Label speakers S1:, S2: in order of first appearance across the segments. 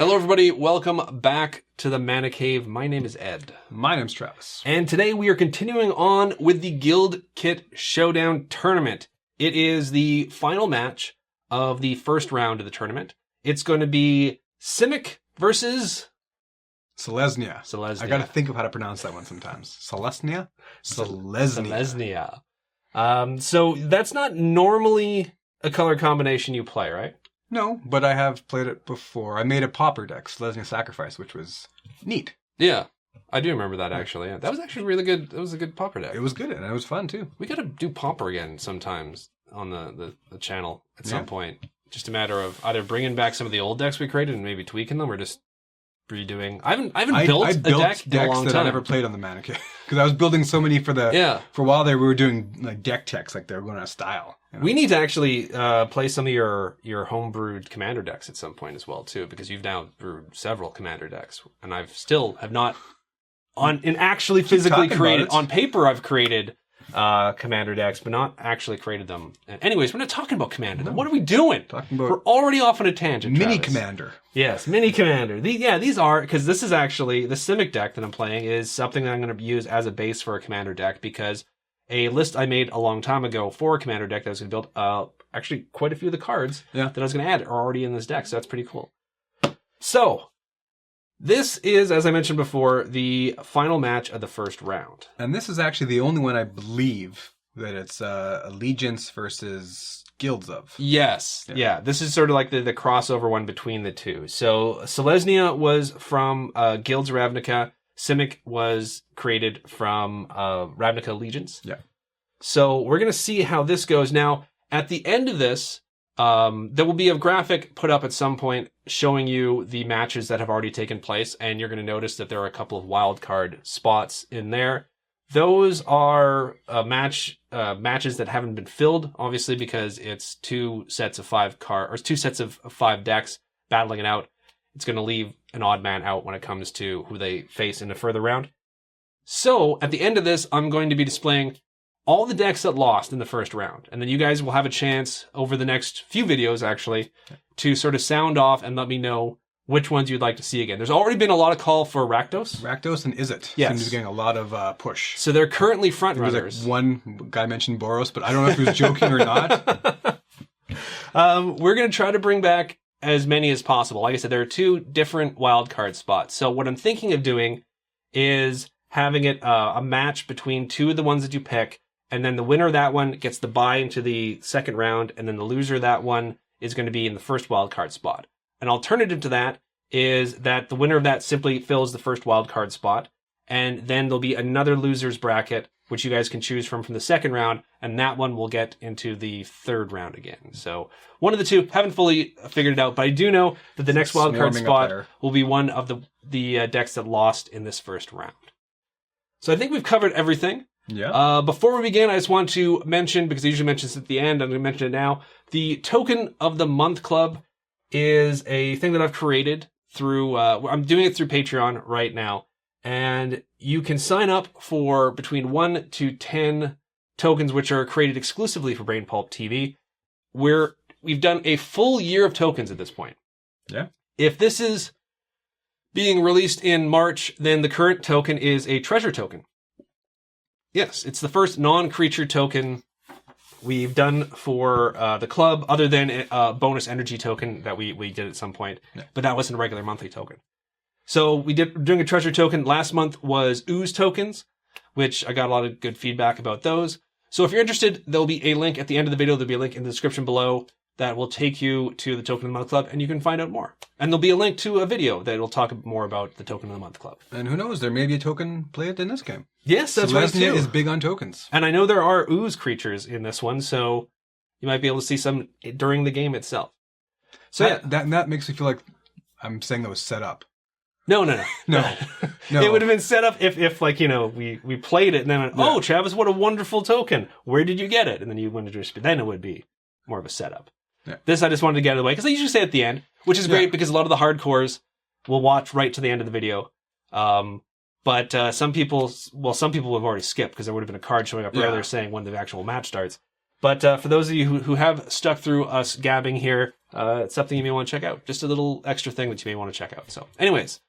S1: Hello, everybody. Welcome back to the Mana Cave. My name is Ed.
S2: My name's Travis.
S1: And today we are continuing on with the Guild Kit Showdown tournament. It is the final match of the first round of the tournament. It's going to be Simic versus...
S2: Selesnya.
S1: Selesnya.
S2: I gotta think of how to pronounce that one sometimes. Selesnya? Selesnya.
S1: So that's not normally a color combination you play, right?
S2: No, but I have played it before. I made a pauper deck, Selesnya Sacrifice, which was neat.
S1: Yeah, I do remember that actually. Yeah. That was actually really good. That was a good pauper deck.
S2: It was good, and it was fun too.
S1: We gotta do pauper again sometimes on the channel at some point. Just a matter of either bringing back some of the old decks we created and maybe tweaking them, or just redoing. I haven't built a deck in a long
S2: that
S1: time.
S2: I never played on the Mana Cave because I was building so many for a while there. We were doing like deck techs, like they were going out of style. You know?
S1: We need to actually play some of your homebrewed commander decks at some point as well too, because you've now brewed several commander decks, and I've still have not actually physically created on paper. I've created commander decks, but not actually created them. And anyways, we're not talking about commander. What are we doing? We're already off on a tangent.
S2: Mini
S1: Travis.
S2: commander.
S1: Yes, mini commander. These are, because this is actually the Simic deck that I'm playing is something that I'm going to use as a base for a commander deck, because a list I made a long time ago for a commander deck that I was going to build, actually quite a few of the cards that I was going to add are already in this deck, so that's pretty cool. So, this is, as I mentioned before, the final match of the first round.
S2: And this is actually the only one I believe that it's Allegiance versus Guilds of.
S1: Yes. Yeah. This is sort of like the crossover one between the two. So Selesnya was from Guilds of Ravnica. Simic was created from Ravnica Allegiance.
S2: Yeah.
S1: So we're going to see how this goes. Now, at the end of this, there will be a graphic put up at some point showing you the matches that have already taken place, and you're going to notice that there are a couple of wildcard spots in there. Those are matches that haven't been filled, obviously, because it's two sets of five decks battling it out. It's going to leave an odd man out when it comes to who they face in a further round. So, at the end of this, I'm going to be displaying all the decks that lost in the first round. And then you guys will have a chance over the next few videos, actually, to sort of sound off and let me know which ones you'd like to see again. There's already been a lot of call for Rakdos.
S2: Rakdos and Izzet.
S1: Yes.
S2: Seems to be getting a lot of push.
S1: So they're currently front runners.
S2: Like one guy mentioned Boros, but I don't know if he was joking or not.
S1: We're going to try to bring back as many as possible. Like I said, there are two different wildcard spots. So what I'm thinking of doing is having it a match between two of the ones that you pick, and then the winner of that one gets the bye into the second round, and then the loser of that one is going to be in the first wildcard spot. An alternative to that is that the winner of that simply fills the first wildcard spot, and then there'll be another loser's bracket, which you guys can choose from the second round, and that one will get into the third round again. So one of the two, haven't fully figured it out, but I do know that the next wildcard spot will be one of the decks that lost in this first round. So I think we've covered everything.
S2: Yeah.
S1: Before we begin, I just want to mention, because I usually mention this at the end, I'm going to mention it now, the Token of the Month Club is a thing that I've created through, I'm doing it through Patreon right now. And you can sign up for between 1 to 10 tokens, which are created exclusively for Brain Pulp TV, where we've done a full year of tokens at this point.
S2: Yeah.
S1: If this is being released in March, then the current token is a treasure token. Yes, it's the first non-creature token we've done for the club, other than a bonus energy token that we did at some point, but that wasn't a regular monthly token. So we're doing a treasure token. Last month was ooze tokens, which I got a lot of good feedback about those. So if you're interested, there'll be a link at the end of the video. There'll be a link in the description below that will take you to the Token of the Month Club, and you can find out more. And there'll be a link to a video that will talk more about the Token of the Month Club.
S2: And who knows, there may be a token played in this game.
S1: Yes, that's right, too.
S2: Selesnya is big on tokens.
S1: And I know there are ooze creatures in this one, so you might be able to see some during the game itself. So
S2: that makes me feel like I'm saying that was set up.
S1: No.
S2: No.
S1: It would have been set up if like, you know, we played it and then, oh, Travis, what a wonderful token. Where did you get it? And then you went to then it would be more of a setup.
S2: Yeah.
S1: This I just wanted to get out of the way, because I usually say at the end, which is great because a lot of the hardcores will watch right to the end of the video. But some people have already skipped because there would have been a card showing up earlier saying when the actual match starts. But for those of you who have stuck through us gabbing here, it's something you may want to check out. Just a little extra thing that you may want to check out. So anyways,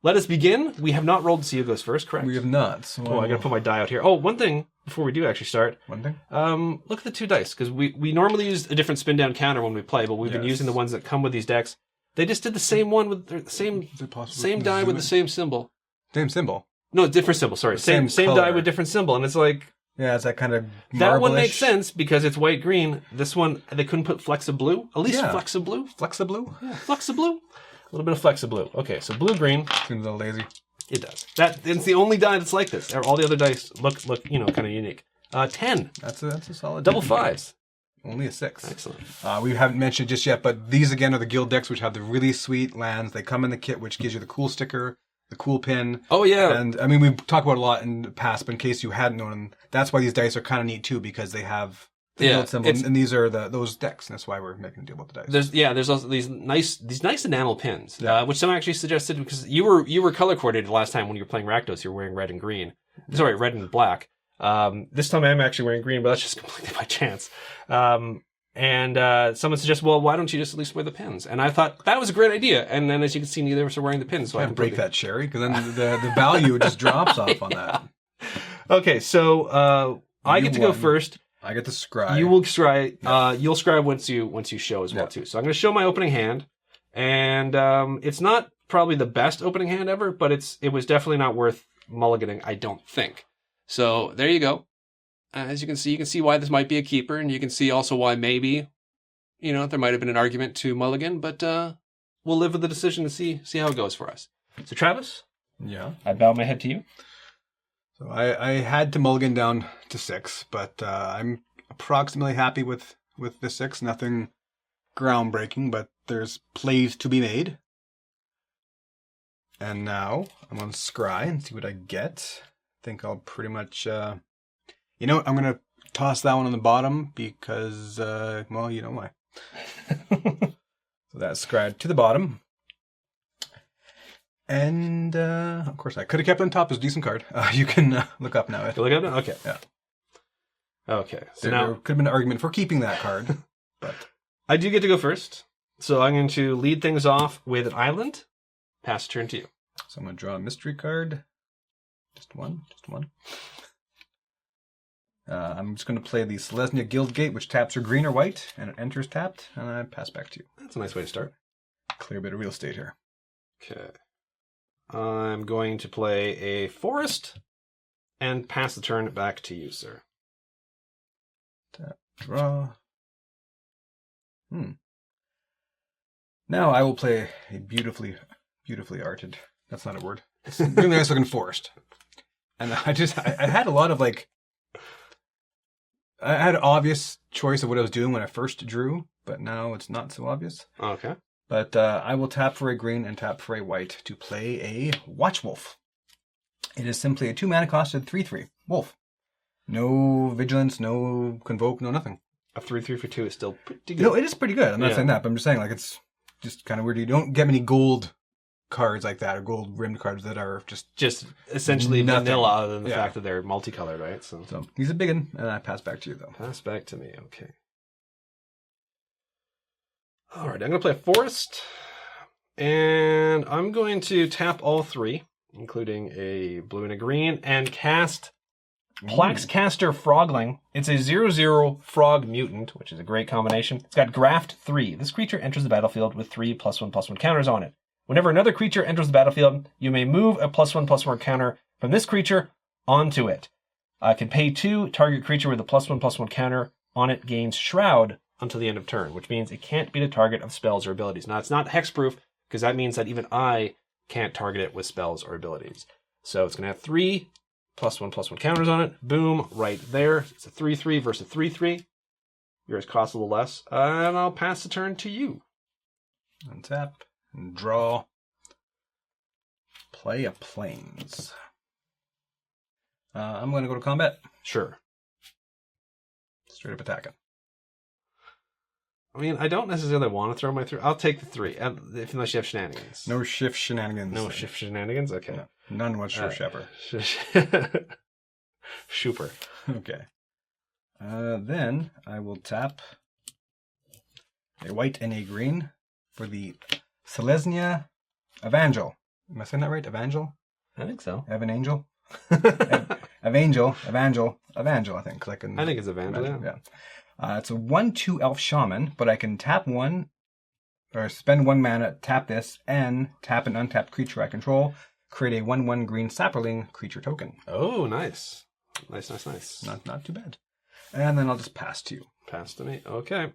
S1: let us begin. We have not rolled to see who goes first, correct?
S2: We have not. So
S1: I got to put my die out here. Oh, one thing before we do actually start.
S2: One thing?
S1: Look at the 2 dice, because we normally use a different spin down counter when we play, but we've been using the ones that come with these decks. They just did the same one with the same die with the same symbol.
S2: Same symbol?
S1: No, different symbol, sorry. Same die with different symbol, and it's like...
S2: Yeah, it's that kind of marble-ish.
S1: That one makes sense because it's white-green. This one, they couldn't put Flexa-Blue. At least Flexa-Blue.
S2: Flexa-Blue?
S1: Yeah, Flexa-Blue. A little bit of Flexa-Blue. Okay, so blue-green.
S2: Seems a little lazy.
S1: It does. It's the only die that's like this. All the other dice look kind of unique. 10.
S2: That's a solid.
S1: Double 5s.
S2: Only a 6.
S1: Excellent.
S2: We haven't mentioned just yet, but these again are the guild decks, which have the really sweet lands. They come in the kit, which gives you the cool sticker, the cool pin.
S1: Oh, yeah.
S2: And, I mean, we've talked about it a lot in the past, but in case you hadn't known them, that's why these dice are kind of neat, too, because they have the guild symbol, and these are those decks, and that's why we're making a deal about the dice.
S1: There's also these nice enamel pins, which someone actually suggested, because you were color coordinated last time when you were playing Rakdos, you were wearing red and green. Sorry, red and black. This time I'm actually wearing green, but that's just completely by chance. And someone suggested, well, why don't you just at least wear the pins? And I thought that was a great idea. And then, as you can see, neither of us are wearing the pins. So I
S2: can't break that, Sherry, because then the value just drops off on that.
S1: Okay, so I get to go first.
S2: I get to scry.
S1: You will scry. You'll scry once you show as well too. So I'm going to show my opening hand, and it's not probably the best opening hand ever, but it was definitely not worth mulliganing, I don't think. So there you go. As you can see why this might be a keeper, and you can see also why maybe, there might have been an argument to mulligan, but we'll live with the decision and see how it goes for us. So Travis?
S2: Yeah?
S1: I bow my head to you.
S2: So I had to mulligan down to 6, but I'm approximately happy with the 6. Nothing groundbreaking, but there's plays to be made. And now I'm on scry and see what I get. I think I'll pretty much... You know what? I'm going to toss that one on the bottom because, well, you know why. So that's scribed to the bottom. And, of course, I could have kept it on top as a decent card. You can look up now.
S1: Look up now? Okay.
S2: Yeah.
S1: Okay. So
S2: there
S1: now
S2: could have been an argument for keeping that card, but...
S1: I do get to go first. So I'm going to lead things off with an island. Pass the turn to you.
S2: So I'm going to draw a mystery card. Just one. I'm just going to play the Selesnya Guild Kit, which taps for green or white, and it enters tapped, and I pass back to you.
S1: That's a nice way to start.
S2: Clear a bit of real estate here.
S1: Okay. I'm going to play a forest, and pass the turn back to you, sir.
S2: Tap, draw. Now I will play a beautifully arted, that's not a word, it's a really nice looking forest. And I had a lot of I had an obvious choice of what I was doing when I first drew, but now it's not so obvious.
S1: Okay.
S2: But I will tap for a green and tap for a white to play a Watchwolf. It is simply a 2-mana costed 3/3 wolf. No vigilance, no convoke, no nothing.
S1: A 3/3 for 2 is still pretty good.
S2: No, it is pretty good. I'm not saying that, but I'm just saying it's just kind of weird. You don't get many gold cards like that, or gold rimmed cards that are just
S1: essentially
S2: nothing.
S1: vanilla, other than the fact that they're multicolored, right? So
S2: he's a big one, and I pass back to you though.
S1: Pass back to me, okay. All right, I'm going to play a forest, and I'm going to tap all 3, including a blue and a green, and cast Plaxcaster Frogling. It's a 0/0 frog mutant, which is a great combination. It's got Graft 3. This creature enters the battlefield with 3 +1/+1 counters on it. Whenever another creature enters the battlefield, you may move a +1/+1 counter from this creature onto it. Can pay 2, target creature with a +1/+1 counter on it gains Shroud until the end of turn, which means it can't be the target of spells or abilities. Now, it's not hexproof, because that means that even I can't target it with spells or abilities. So it's going to have 3 +1/+1 counters on it. Boom, right there. It's a 3/3 versus a 3/3. Yours costs a little less. And I'll pass the turn to you.
S2: Untap. And draw. Play a plains. I'm going to go to combat.
S1: Sure.
S2: Straight up attacking.
S1: I mean, I don't necessarily want to throw my 3. I'll take the 3, unless you have shenanigans.
S2: No shift shenanigans.
S1: No shift shenanigans? Okay.
S2: No, none whatsoever.
S1: Shooper.
S2: Okay. Then I will tap a white and a green for the Selesnya Evangel. Am I saying that right? Evangel?
S1: I think so.
S2: Evangel? Evangel, I think.
S1: I think it's Evangel,
S2: yeah. It's a 1/2 elf shaman, but I can tap one, or spend 1 mana, tap this, and tap an untapped creature I control, create a 1/1 green sapperling creature token.
S1: Oh, nice. Nice.
S2: Not too bad. And then I'll just pass to you.
S1: Pass to me. Okay.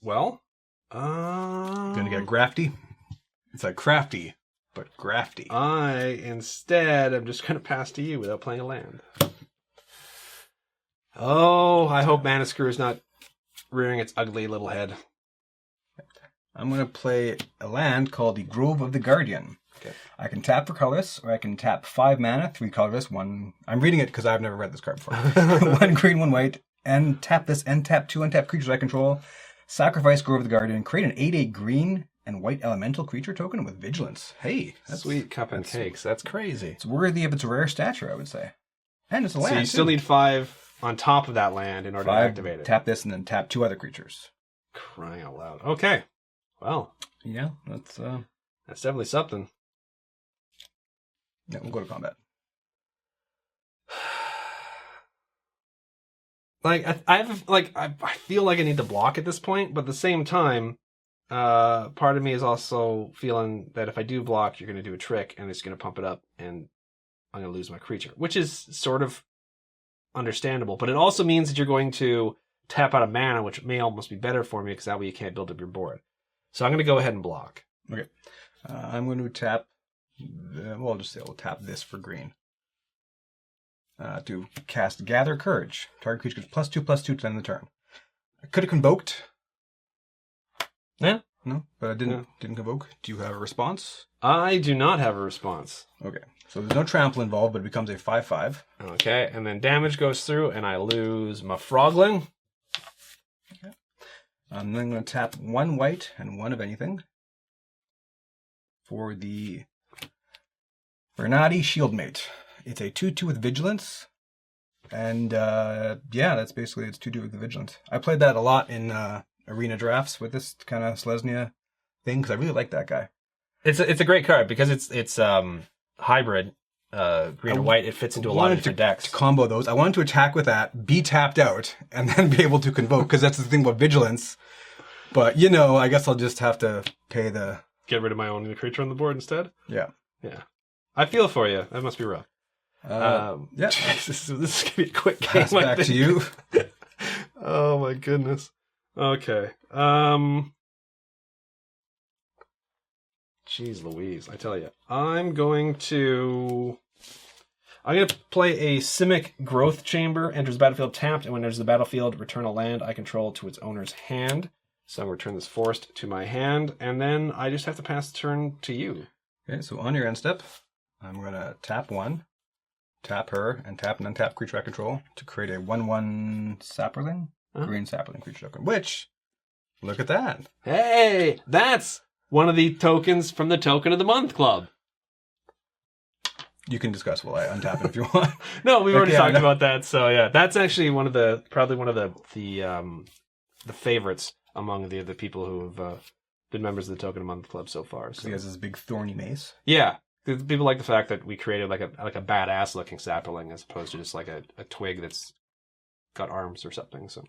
S1: Well,
S2: Gonna get grafty. It's like crafty, but grafty.
S1: Instead, I'm just going to pass to you without playing a land. Oh, I hope Mana Screw is not rearing its ugly little head.
S2: I'm going to play a land called the Grove of the Guardian.
S1: Okay.
S2: I can tap for colorless, or I can tap 5 mana, 3 colorless, 1... I'm reading it because I've never read this card before. 1 green, 1 white, and tap this, and tap 2 untapped creatures I control. Sacrifice Grove of the Guardian, create an 8/8 green and white elemental creature token with vigilance. Hey,
S1: that's sweet cup and cakes. That's crazy.
S2: It's worthy of its rare stature, I would say. And it's a land.
S1: So you still need 5 on top of that land in order to activate it.
S2: Tap this and then tap 2 other creatures.
S1: Crying out loud. Okay. Well.
S2: Yeah, that's
S1: definitely something.
S2: Yeah, we'll go to combat.
S1: I feel like I need to block at this point, but at the same time, part of me is also feeling that if I do block, you're going to do a trick and it's going to pump it up and I'm going to lose my creature, which is sort of understandable. But it also means that you're going to tap out of mana, which may almost be better for me because that way you can't build up your board. So I'm going to go ahead and block.
S2: Okay. I'm going to tap, I'll just say we'll tap this for green. To cast Gather Courage. Target creature gets +2/+2 to the end of the turn. I could have convoked.
S1: Yeah.
S2: No, but I didn't convoke. Do you have a response?
S1: I do not have a response.
S2: Okay. So there's no trample involved, but it becomes a 5/5.
S1: Okay, and then damage goes through, and I lose my Frogling.
S2: Okay. I'm then going to tap 1 white and 1 of anything for the Bernardi Shieldmate. It's a 2/2 with vigilance. And that's basically it's 2/2 with the vigilance. I played that a lot in arena drafts with this kind of Selesnya thing because I really like that guy.
S1: It's a great card because it's hybrid green and white. It fits into a lot of different decks.
S2: To combo those, I wanted to attack with that, be tapped out, and then be able to convoke because that's the thing about vigilance. But I guess I'll just have to pay the
S1: get rid of my own creature on the board instead.
S2: Yeah.
S1: I feel for you. That must be rough. This is gonna be a quick game.
S2: Pass back to you.
S1: Oh my goodness. Okay. Jeez Louise, I tell you. I'm going to play a Simic Growth Chamber. Enters the battlefield tapped, and when enters the battlefield, return a land I control to its owner's hand. So I'm going to return this forest to my hand, and then I just have to pass the turn to you.
S2: Okay, so on your end step, I'm going to tap 1. Tap her, and tap an untapped creature I control to create a 1/1 sapperling, green sapperling creature token. Which, look at that.
S1: Hey, that's one of the tokens from the Token of the Month Club.
S2: You can discuss while I untap it if you want.
S1: No, we've already talked about that. So yeah, that's actually probably one of the favorites among the people who have been members of the Token of the Month Club so far. So.
S2: He has this big thorny mace.
S1: Yeah. People like the fact that we created like a badass looking sapling as opposed to just like a twig that's got arms or something. So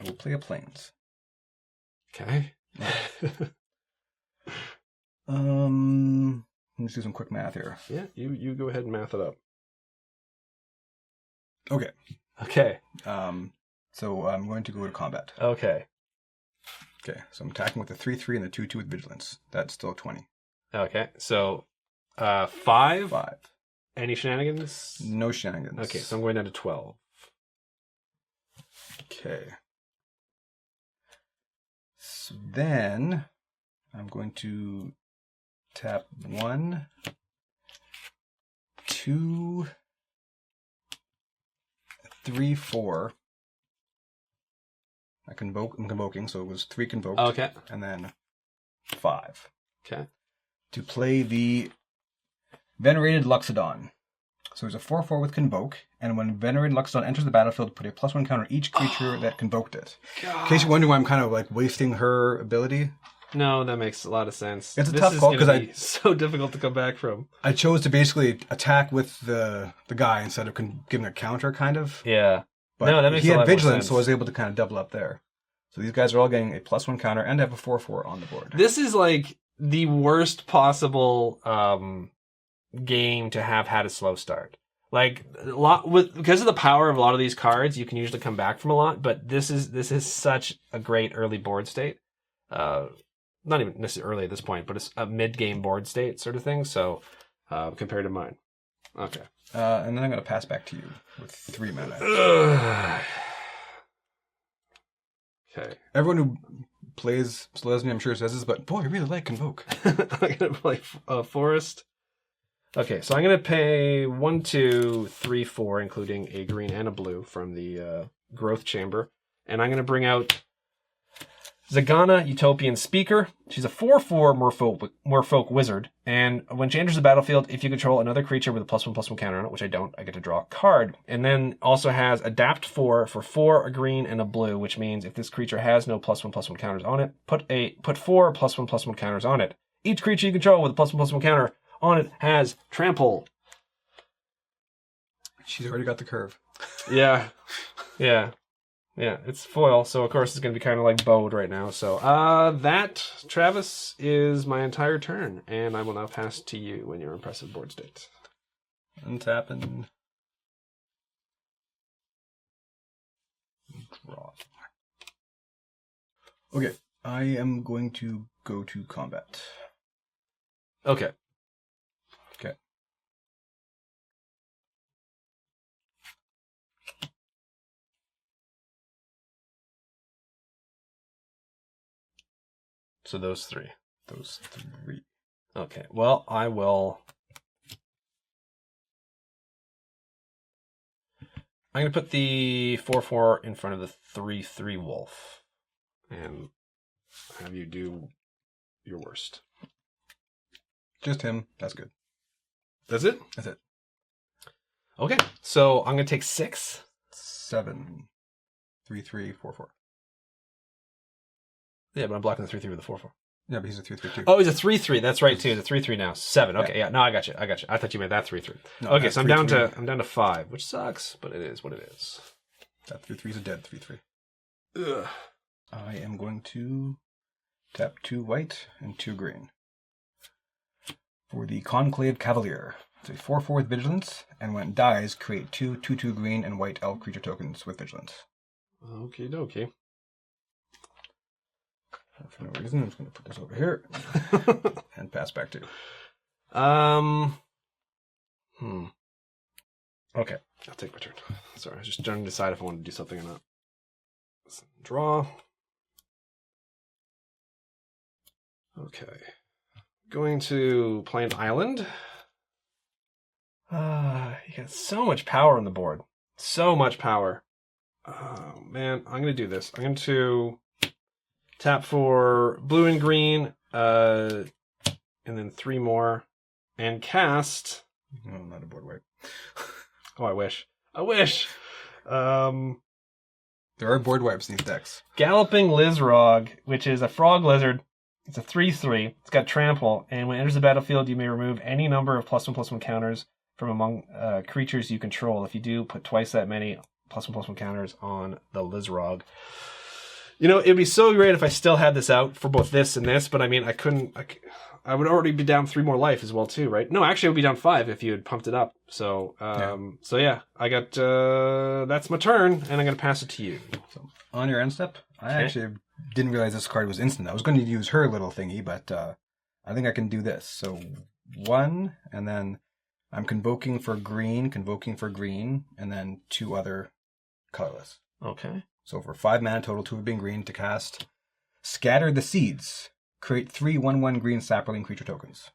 S2: I will play a plains.
S1: Okay.
S2: Let's do some quick math here.
S1: Yeah, you go ahead and math it up.
S2: Okay. So I'm going to go to combat.
S1: Okay.
S2: So I'm attacking with the 3/3 and the 2/2 with vigilance. That's still 20.
S1: Okay. So 5?
S2: 5.
S1: Any shenanigans?
S2: No shenanigans.
S1: Okay, so I'm going down to 12.
S2: Okay. So then I'm going to tap 1, 2, 3, 4. I'm convoking, so it was 3 convoked.
S1: Okay.
S2: And then 5.
S1: Okay.
S2: To play the Venerated Luxodon. So there's a 4/4 with Convoke, and when Venerated Luckstone enters the battlefield, put a +1 counter on each creature that convoked it.
S1: God.
S2: In case you're wondering why I'm kind of like wasting her ability.
S1: No, that makes a lot of sense.
S2: It's a tough call because
S1: it's so difficult to come back from.
S2: I chose to basically attack with the guy instead of giving a counter, kind of.
S1: Yeah.
S2: But
S1: no, that makes
S2: he
S1: a lot
S2: had
S1: more
S2: Vigilance,
S1: sense.
S2: so I was able to kind of double up there. So these guys are all getting a +1 counter and have a 4/4 on the board.
S1: This is like the worst possible game to have had a slow start. Like because of the power of a lot of these cards, you can usually come back from a lot. But this is such a great early board state. Not even necessarily early at this point, but it's a mid-game board state sort of thing. So compared to mine, okay.
S2: And then I'm going to pass back to you with 3 mana.
S1: Okay.
S2: Everyone who plays Selesnya, I'm sure, says this, but boy, I really like Convoke.
S1: I'm going to play Forest. Okay, so I'm going to pay 1, 2, 3, 4, including a green and a blue from the Growth Chamber. And I'm going to bring out Zagana, Utopian Speaker. She's a 4/4 Merfolk Wizard. And when she enters the battlefield, if you control another creature with a +1/+1 counter on it, which I don't, I get to draw a card. And then also has Adapt 4 for 4, a green, and a blue, which means if this creature has no +1/+1 counters on it, put 4 +1/+1 counters on it. Each creature you control with a +1/+1 counter on it has Trample.
S2: She's already got the curve.
S1: Yeah. Yeah, it's foil, so of course it's going to be kind of like bowed right now. So that, Travis, is my entire turn, and I will now pass to you when your impressive board state.
S2: Untapping. Draw. Okay, I am going to go to combat.
S1: Okay.
S2: Okay.
S1: So those 3.
S2: Those 3.
S1: Okay, well, I will... I'm going to put the 4/4 in front of the 3/3 wolf. And have you do your worst.
S2: Just him. That's good.
S1: That's it?
S2: That's it.
S1: Okay, so I'm going to take 6.
S2: 7. 3, 3, 4, 4.
S1: Yeah, but I'm blocking the 3/3 with the 4/4.
S2: Yeah, but he's a 3, 3, 2.
S1: Oh, he's a 3/3. That's right too. He's a 3/3 now. 7. Okay, yeah. No, I got you. I thought you meant that 3/3.
S2: No,
S1: okay, so I'm
S2: three,
S1: down
S2: three.
S1: to 5, which sucks, but it is what it is.
S2: That 3, 3 is a dead 3, 3.
S1: Ugh.
S2: I am going to tap 2 white and 2 green. For the Conclave Cavalier. It's a 4/4 with Vigilance, and when it dies, create 2 2/2 green and white elf creature tokens with Vigilance.
S1: Okie dokie.
S2: For no reason, I'm just going to put this over here and pass back to you.
S1: Okay, I'll take my turn. Sorry, I was just trying to decide if I want to do something or not. Draw. Okay. Going to play an island. You got so much power on the board. So much power. Oh, man. I'm going to do this. I'm going to tap for blue and green, and then 3 more, and cast...
S2: No, not a board wipe.
S1: Oh, I wish. I wish!
S2: There are board wipes in these decks.
S1: Galloping Lizrog, which is a frog lizard. It's a 3/3. It's got trample, and when it enters the battlefield, you may remove any number of +1/+1 counters from among creatures you control. If you do, put twice that many +1/+1 counters on the Lizrog. You know, it'd be so great if I still had this out for both this and this, but I mean, I would already be down 3 more life as well too, right? No, actually, it would be down 5 if you had pumped it up. So, yeah, I got that's my turn, and I'm gonna pass it to you.
S2: So on your end step, I actually didn't realize this card was instant. I was going to use her little thingy, but I think I can do this. So 1, and then I'm convoking for green, and then 2 other colorless.
S1: Okay.
S2: So for 5 mana total, 2 of being green, to cast Scatter the Seeds. Create 3 1/1 green sapling creature tokens.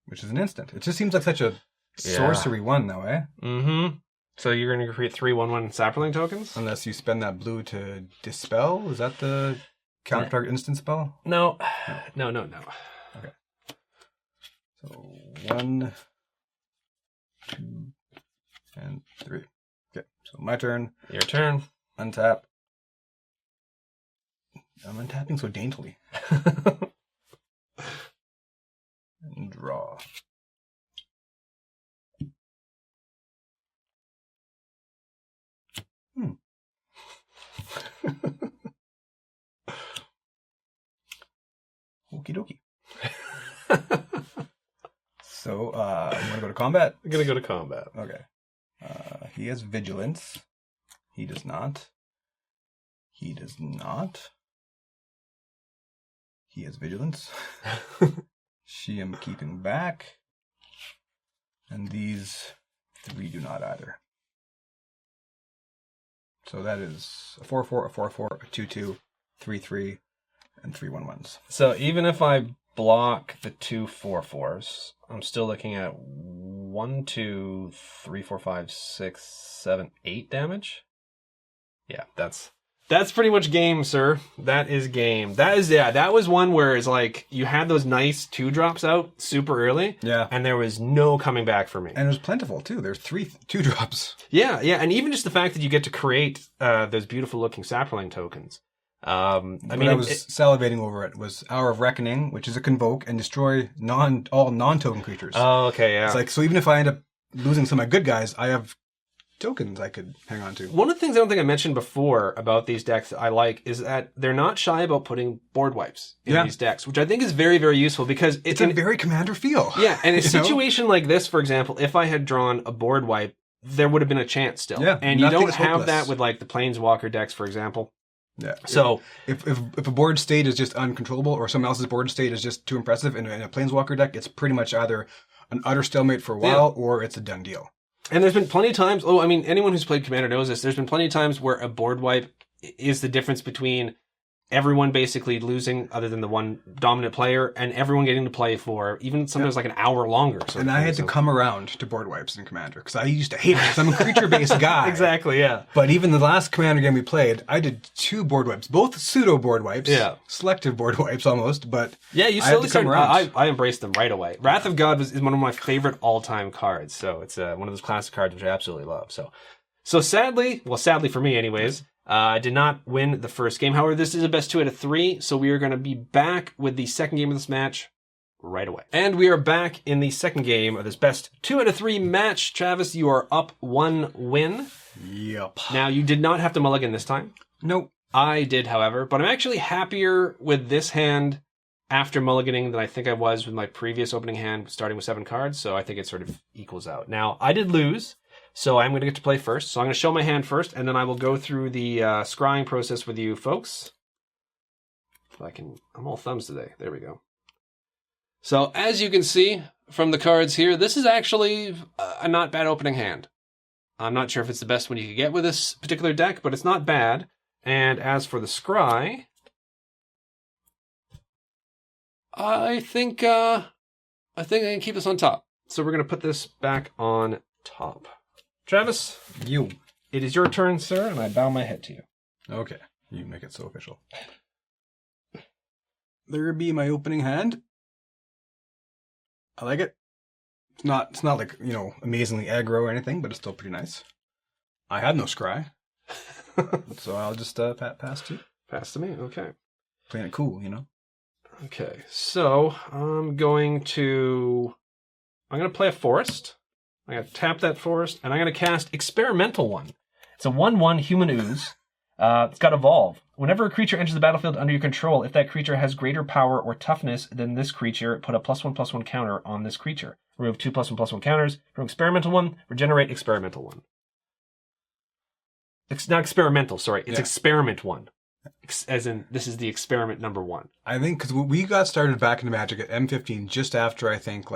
S2: Which is an instant. It just seems like such a sorcery one, though, eh?
S1: Mm-hmm. So you're going to create 3 1/1 sapling tokens?
S2: Unless you spend that blue to Dispel? Is that the counter target instant spell?
S1: No. No.
S2: Okay. So 1, So my turn.
S1: Your turn.
S2: Untap. I'm untapping so daintily. And draw. Okie dokie. So, you want to go to combat?
S1: I'm going to go to combat.
S2: Okay. He has vigilance. He does not. He does not. He has vigilance. She am keeping back. And these 3 do not either. So that is a 4/4, a 4/4, a 2/2, 3/3, and 3 1/1s.
S1: So even if I block the 2 4/4s, I'm still looking at 1, 2, 3, 4, 5, 6, 7, 8 damage. Yeah, that's pretty much game, sir. That is game. That was one where it's like you had those nice 2 drops out super early.
S2: Yeah.
S1: And there was no coming back for me.
S2: And it was plentiful too. There's 3 2 drops.
S1: Yeah, and even just the fact that you get to create those beautiful looking Saproling tokens. I
S2: was salivating over it was Hour of Reckoning, which is a convoke and destroy all non-token creatures.
S1: Oh, okay, yeah.
S2: It's like, so even if I end up losing some of my good guys, I have tokens I could hang on to.
S1: One of the things I don't think I mentioned before about these decks that I like is that they're not shy about putting board wipes in these decks, which I think is very, very useful because
S2: it's a very Commander feel.
S1: Yeah, and a situation like this, for example, if I had drawn a board wipe, there would have been a chance still.
S2: Yeah,
S1: and you don't have that with like the Planeswalker decks, for example.
S2: Yeah.
S1: So
S2: if a board state is just uncontrollable or someone else's board state is just too impressive in a Planeswalker deck, it's pretty much either an utter stalemate for a while or it's a done deal.
S1: And there's been plenty of times, anyone who's played Commander knows this, there's been plenty of times where a board wipe is the difference between everyone basically losing other than the one dominant player and everyone getting to play for even sometimes like an hour longer.
S2: And I had to come around to board wipes in Commander because I used to hate it because I'm a creature-based guy.
S1: Exactly, yeah.
S2: But even the last Commander game we played, I did 2 board wipes, both pseudo board wipes, selective board wipes almost, but
S1: yeah, you slowly come around. I embraced them right away. Wrath of God is one of my favorite all-time cards, so it's one of those classic cards which I absolutely love. So sadly for me anyways, I did not win the first game. However, this is a best 2 out of 3, so we are going to be back with the second game of this match right away. And we are back in the second game of this best 2 out of 3 match. Travis, you are up 1 win.
S2: Yep.
S1: Now, you did not have to mulligan this time.
S2: Nope.
S1: I did, however, but I'm actually happier with this hand after mulliganing than I think I was with my previous opening hand, starting with 7 cards, so I think it sort of equals out. Now, I did lose, so I'm going to get to play first. So I'm going to show my hand first, and then I will go through the scrying process with you folks. If I can, I'm all thumbs today. There we go. So as you can see from the cards here, this is actually a not bad opening hand. I'm not sure if it's the best one you could get with this particular deck, but it's not bad. And as for the scry, I think I can keep this on top. So we're going to put this back on top. Travis, it is your turn, sir, and I bow my head to you.
S2: Okay, you make it so official. There be my opening hand. I like it. It's not like, amazingly aggro or anything, but it's still pretty nice. I have no scry. So I'll just pass to you.
S1: Pass to me, okay.
S2: Playing it cool,
S1: Okay, so I'm going to play a forest. I'm going to tap that forest, and I'm going to cast Experimental One. It's a 1/1 human ooze. It's got Evolve. Whenever a creature enters the battlefield under your control, if that creature has greater power or toughness than this creature, put a +1/+1 counter on this creature. Remove 2 +1/+1 counters from Experimental One. Regenerate Experimental One. It's not experimental, sorry. It's Experiment One. As in, this is the experiment number 1.
S2: I think because we got started back into Magic at M15 just after, I think,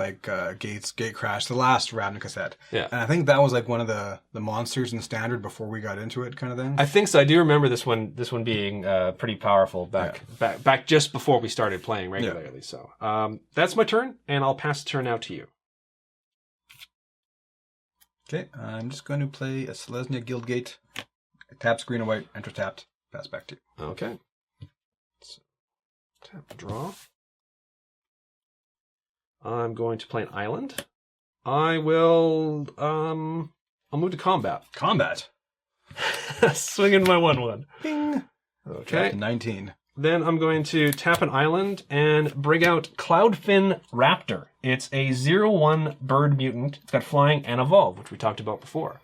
S2: Gate Crash, the last Ravnica set.
S1: Yeah.
S2: And I think that was like one of the monsters in Standard before we got into it kind of thing.
S1: I think so. I do remember this one being pretty powerful back just before we started playing regularly. Yeah. So that's my turn, and I'll pass the turn now to you.
S2: Okay, I'm just going to play a Selesnya Guild Kit. Taps green and white, enter tapped. Pass back to you.
S1: Okay. So, tap, draw. I'm going to play an island. I'll move to combat.
S2: Combat?
S1: Swinging my 1/1.
S2: Bing.
S1: Okay.
S2: 19.
S1: Then I'm going to tap an island and bring out Cloudfin Raptor. It's a 0/1 bird mutant. It's got flying and evolve, which we talked about before.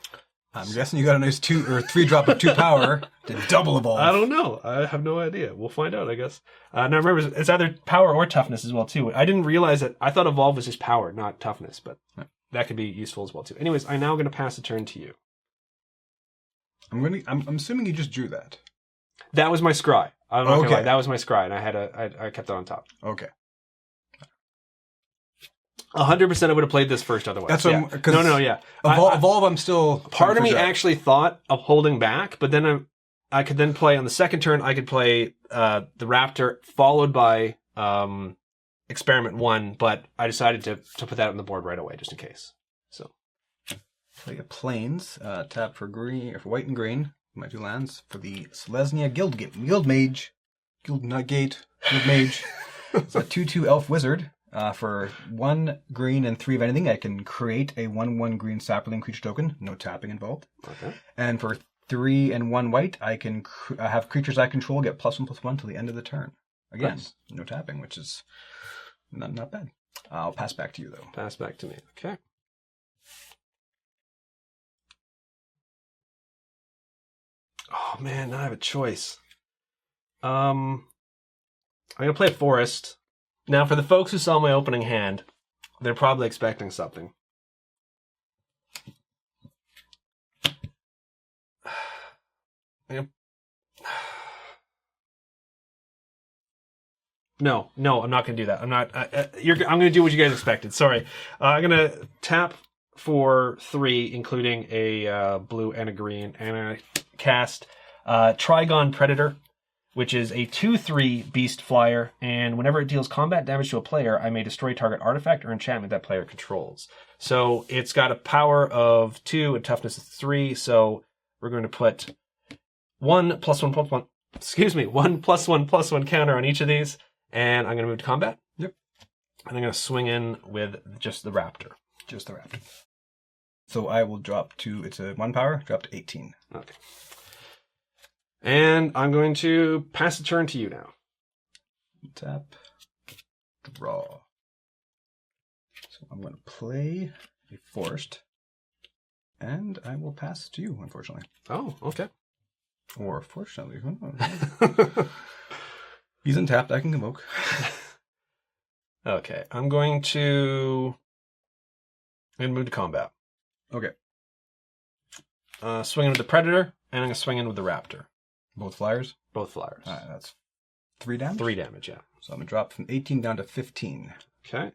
S2: I'm guessing you got a nice 2 or 3 drop of 2 power to double evolve.
S1: I don't know. I have no idea. We'll find out, I guess. Now remember, it's either power or toughness as well, too. I didn't realize that. I thought evolve was just power, not toughness, but that could be useful as well, too. Anyways, I'm now going to pass the turn to you.
S2: I'm assuming you just drew that.
S1: That was my scry. I'm not gonna lie. That was my scry, and I kept it on top.
S2: Okay.
S1: 100% I would have played this first otherwise.
S2: That's what
S1: No, yeah.
S2: Evolve, I'm still...
S1: Part of me actually thought of holding back, but then I could then play on the second turn, I could play the Raptor, followed by Experiment 1, but I decided to put that on the board right away, just in case. So
S2: play a Plains, tap for green, or for white and green, my 2 lands, for the Selesnya Guild Mage. It's a 2/2 Elf Wizard. For 1 green and 3 of anything, I can create a 1/1 green sapling creature token. No tapping involved.
S1: Okay.
S2: And for 3 and 1 white, I can have creatures I control get +1/+1 till the end of the turn. Again, no tapping, which is not bad. I'll pass back to you, though.
S1: Pass back to me. Okay. Oh, man, now I have a choice. I'm going to play a Forest. Now, for the folks who saw my opening hand, they're probably expecting something. No, I'm not going to do that. I'm not. I'm going to do what you guys expected. Sorry. I'm going to tap for 3, including a blue and a green, and I cast Trigon Predator, which is a 2/3 beast flyer, and whenever it deals combat damage to a player, I may destroy target artifact or enchantment that player controls. So it's got a power of 2 and toughness of 3, so we're going to put 1+1/+1, 1+1/+1 counter on each of these, and I'm going to move to combat.
S2: Yep.
S1: And I'm going to swing in with just the Raptor.
S2: Just the Raptor. So I will drop to, it's a 1 power, drop to 18.
S1: Okay. And I'm going to pass the turn to you now.
S2: Tap. Draw. So I'm going to play a Forest. And I will pass to you, unfortunately.
S1: Oh, okay.
S2: Or fortunately. He's untapped. I can convoke.
S1: Okay. I'm going to move to combat.
S2: Okay.
S1: Swing in with the Predator, and I'm going to swing in with the Raptor.
S2: Both flyers?
S1: Both flyers.
S2: All right, that's 3 damage?
S1: 3 damage, yeah.
S2: So I'm going to drop from 18 down to 15.
S1: Okay.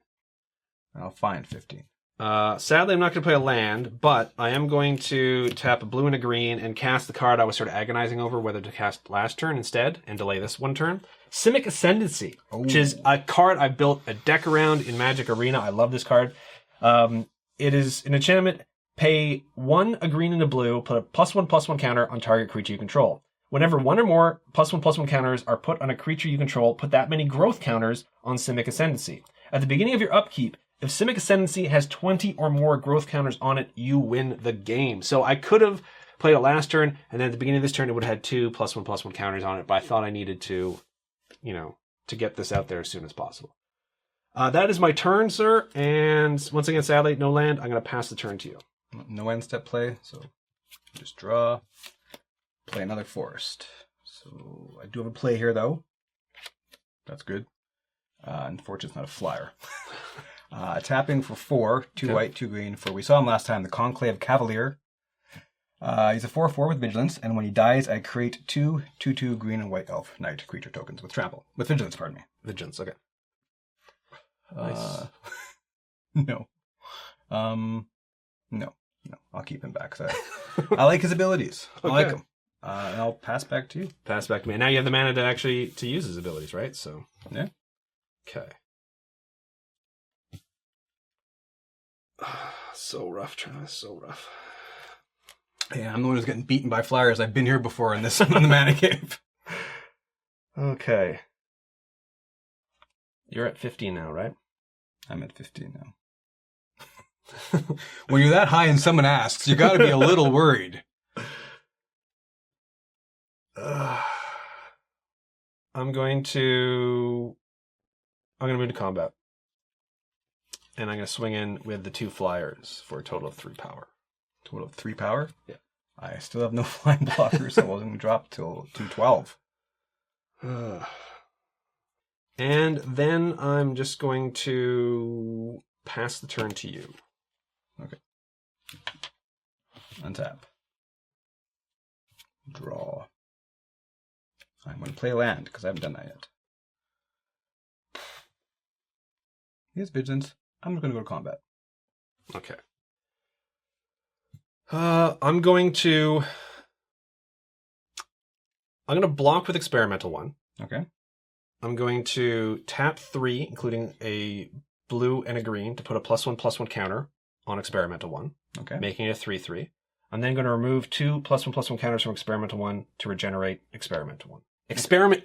S2: I'll find 15.
S1: Sadly, I'm not going to play a land, but I am going to tap a blue and a green and cast the card I was sort of agonizing over whether to cast last turn instead and delay this 1 turn. Simic Ascendancy, which is a card I built a deck around in Magic Arena. I love this card. It is an enchantment. Pay 1 a green and a blue, put a +1/+1 counter on target creature you control. Whenever 1 or more +1/+1 counters are put on a creature you control, put that many growth counters on Simic Ascendancy. At the beginning of your upkeep, if Simic Ascendancy has 20 or more growth counters on it, you win the game. So I could have played it last turn, and then at the beginning of this turn, it would have had 2 +1/+1 counters on it, but I thought I needed to, to get this out there as soon as possible. That is my turn, sir, and once again, sadly, no land. I'm going to pass the turn to you.
S2: No end step play, so just draw. Play another Forest. So I do have a play here, though. That's good. Unfortunately, it's not a flyer. Tapping for 4, 2 white, 2 green. For we saw him last time, the Conclave Cavalier. He's a 4/4 with Vigilance, and when he dies, I create 2 2/2 green and white elf knight creature tokens with trample. With Vigilance, pardon me.
S1: Vigilance, okay.
S2: Nice. No. I'll keep him back. I like his abilities. I like him. And I'll pass back to you.
S1: Pass back to me. And now you have the mana to use his abilities, right? So
S2: yeah.
S1: Okay. So rough, Travis. So rough.
S2: Yeah, I'm the one who's getting beaten by flyers. I've been here before in this in the mana cave.
S1: Okay. You're at 15 now, right?
S2: I'm at 15 now. When you're that high and someone asks, you got to be a little worried.
S1: I'm going to move to combat. And I'm going to swing in with the 2 flyers for a total of 3 power.
S2: Total of 3 power?
S1: Yeah.
S2: I still have no flying blockers, so I wasn't going to drop till 212.
S1: And then I'm just going to pass the turn to you.
S2: Okay. Untap. Draw. I'm going to play land, because I haven't done that yet. Here's Vigilance. I'm just going to go to combat.
S1: Okay. I'm going to block with Experimental 1.
S2: Okay.
S1: I'm going to tap 3, including a blue and a green, to put a +1/+1 counter on Experimental 1,
S2: Okay.
S1: making it a 3/3. I'm then going to remove 2 +1/+1 counters from Experimental 1 to regenerate Experimental 1.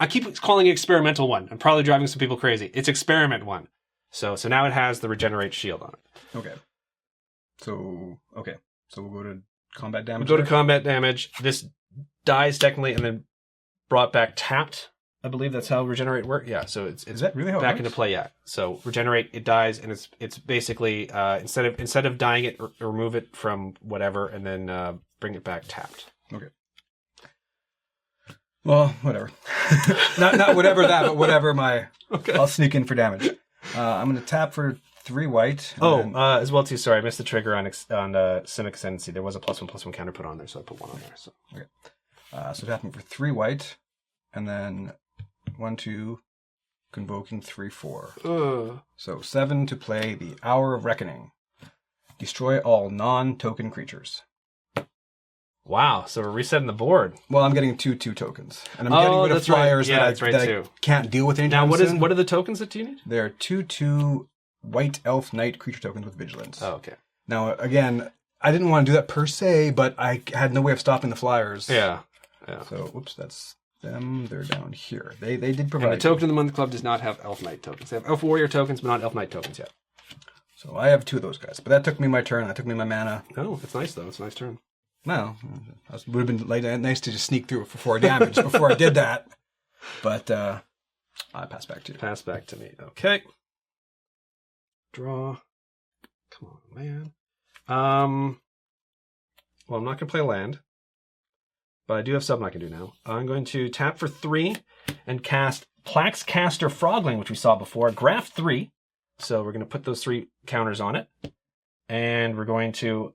S1: I keep calling it Experimental 1. I'm probably driving some people crazy. It's Experiment 1. So now it has the Regenerate shield on it.
S2: Okay. So we'll go to combat damage.
S1: We'll go to combat damage. This dies technically and then brought back tapped. I believe that's how Regenerate works. Yeah, so it's
S2: Is that really how it
S1: back
S2: works?
S1: into play, yeah. So Regenerate, it dies, and it's basically instead of dying it, remove it from whatever, and then bring it back tapped.
S2: Okay. Well, whatever. not whatever that, but whatever my...
S1: Okay.
S2: I'll sneak in for damage. I'm going to tap for 3 white. and then-
S1: As well too. Sorry, I missed the trigger on Simic Ascendancy. There was a +1/+1 counter put on there, so I put 1 on there. So
S2: so tapping for 3 white, and then 1, 2, convoking 3, 4. So 7 to play the Hour of Reckoning. Destroy all non-token creatures.
S1: Wow, so we're resetting the board.
S2: Well, I'm getting 2/2 tokens, and I'm getting rid of
S1: that's right.
S2: flyers
S1: Yeah,
S2: that, I can't deal with anytime
S1: Now,
S2: soon.
S1: what are the tokens that you need?
S2: They're 2/2 white elf knight creature tokens with vigilance.
S1: Oh, okay.
S2: Now, again, I didn't want to do that per se, but I had no way of stopping the flyers.
S1: Yeah.
S2: So, oops, that's them. They're down here. They did provide.
S1: And the Token of the Month Club does not have Elf Knight tokens. They have Elf Warrior tokens, but not Elf Knight tokens yet.
S2: So I have 2 of those guys. But that took me my turn. That took me my mana.
S1: Oh, it's nice, though. It's a nice turn.
S2: Well, it would have been nice to just sneak through it for 4 damage before I did that. But I pass back to you.
S1: Pass back to me. Okay. Draw. Come on, man. Well, I'm not going to play land. But I do have something I can do now. I'm going to tap for 3 and cast Plaxcaster Frogling, which we saw before. Graph 3. So we're going to put those 3 counters on it. And we're going to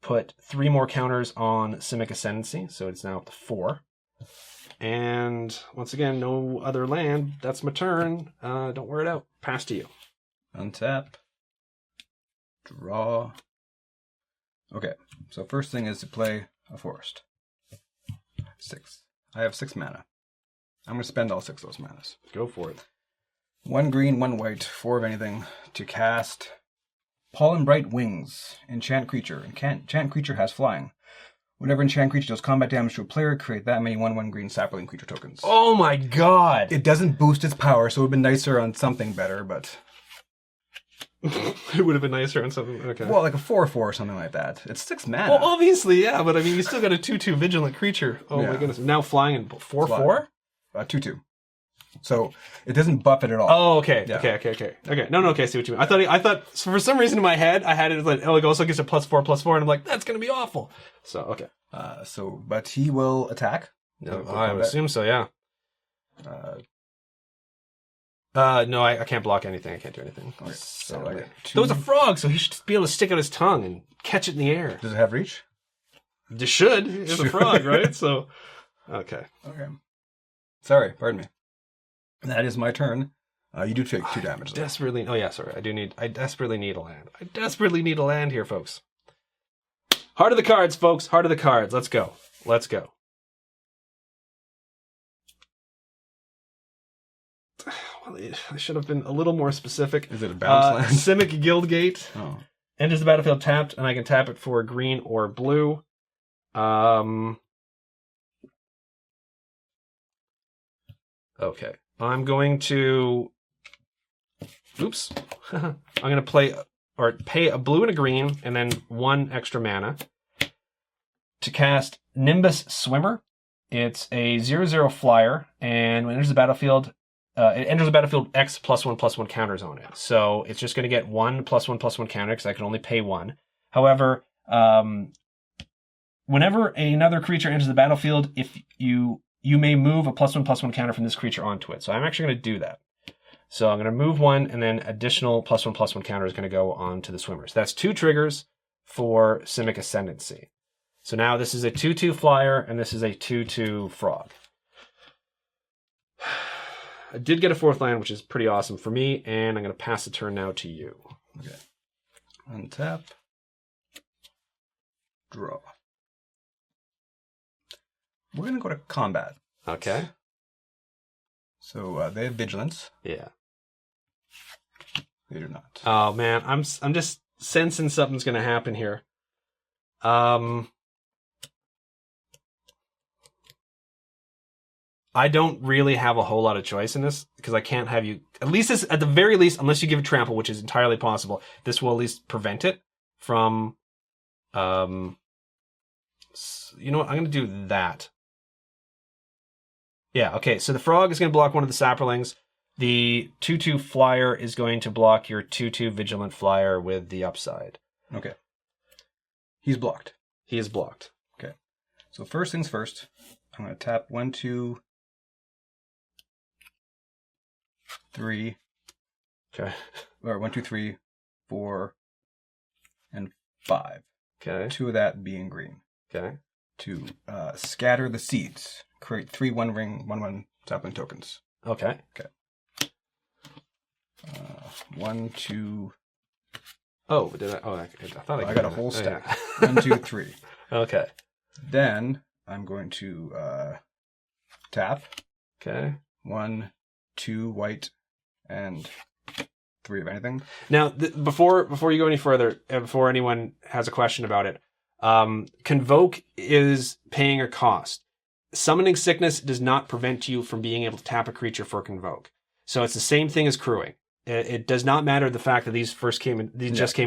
S1: put 3 more counters on Simic Ascendancy. So it's now up to 4. And once again, no other land. That's my turn. Don't wear it out. Pass to you.
S2: Untap. Draw. Okay, so first thing is to play a forest. 6. I have 6 mana. I'm going to spend all 6 of those manas.
S1: Go for it.
S2: 1 green, 1 white, 4 of anything to cast Pollen Bright Wings. Enchant creature. Enchant creature has flying. Whenever enchant creature does combat damage to a player, create that many 1/1 green sapling creature tokens.
S1: Oh my god!
S2: It doesn't boost its power, so it would have been nicer on something better, but...
S1: It would have been nicer on something. Okay.
S2: Well, like a 4/4 or something like that. It's 6 mana.
S1: Well, obviously, yeah, but I mean, you still got a 2/2 vigilant creature. Oh my
S2: Yeah.
S1: goodness! Now flying in 4/4.
S2: 2/2. So it doesn't buff it at all.
S1: Oh, okay,
S2: Yeah.
S1: okay. No, okay. I see what you mean. I thought so for some reason in my head I had it like, oh, it also gets a +4/+4, and I'm like, that's gonna be awful. So okay.
S2: But he will attack.
S1: No, I would assume so. Yeah. No, I can't block anything. I can't do anything.
S2: Okay, so I get 2.
S1: There was a frog, so he should be able to stick out his tongue and catch it in the air.
S2: Does it have reach?
S1: It should. It's a frog, right? So, okay.
S2: Okay. Sorry, pardon me. That is my turn. You do take 2 damage. Though.
S1: Desperately. Oh yeah, sorry. I desperately need a land. I desperately need a land here, folks. Heart of the cards, folks. Heart of the cards. Let's go. Let's go. Well, I should have been a little more specific.
S2: Is it a bounce land?
S1: Simic Guild Gate.
S2: Oh.
S1: Enters the battlefield tapped, and I can tap it for green or blue. Okay. I'm going to... Oops. I'm going to pay a blue and a green, and then 1 extra mana to cast Nimbus Swimmer. It's a 0/0 flyer, and when it enters the battlefield, X +1/+1 counters on it. So it's just going to get 1 +1/+1 counter because I can only pay 1. However, whenever another creature enters the battlefield, if you may move a +1/+1 counter from this creature onto it. So I'm actually going to do that. So I'm going to move 1, and then additional +1/+1 counter is going to go onto the swimmers. That's 2 triggers for Simic Ascendancy. So now this is a 2/2 flyer, and this is a 2/2 frog. I did get a 4th land, which is pretty awesome for me, and I'm going to pass the turn now to you.
S2: Okay. Untap. Draw. We're going to go to combat.
S1: Okay.
S2: So they have vigilance.
S1: Yeah.
S2: They do not.
S1: Oh man, I'm just sensing something's going to happen here. I don't really have a whole lot of choice in this because I can't have you. At the very least, unless you give it trample, which is entirely possible, this will at least prevent it from. You know what? I'm going to do that. Yeah. Okay. So the frog is going to block one of the sapperlings. The 2/2 flyer is going to block your 2/2 vigilant flyer with the upside.
S2: Okay. He's blocked.
S1: He is blocked.
S2: Okay. So first things first, I'm going to tap 1, 2, 3.
S1: Okay.
S2: Or 1, 2, 3, 4, and 5.
S1: Okay.
S2: 2 of that being green.
S1: Okay.
S2: To scatter the seeds. Create 3 1-ring, 1/1 sapling tokens.
S1: Okay.
S2: Okay. 1, 2.
S1: Oh, did I? Oh, I thought
S2: I got a whole stack.
S1: Oh, yeah.
S2: 1, 2, 3.
S1: Okay.
S2: Then I'm going to tap.
S1: Okay.
S2: 1, 2 white, and 3 of anything.
S1: Now, before you go any further, before anyone has a question about it, Convoke is paying a cost. Summoning Sickness does not prevent you from being able to tap a creature for Convoke. So it's the same thing as crewing. It does not matter the fact that these just came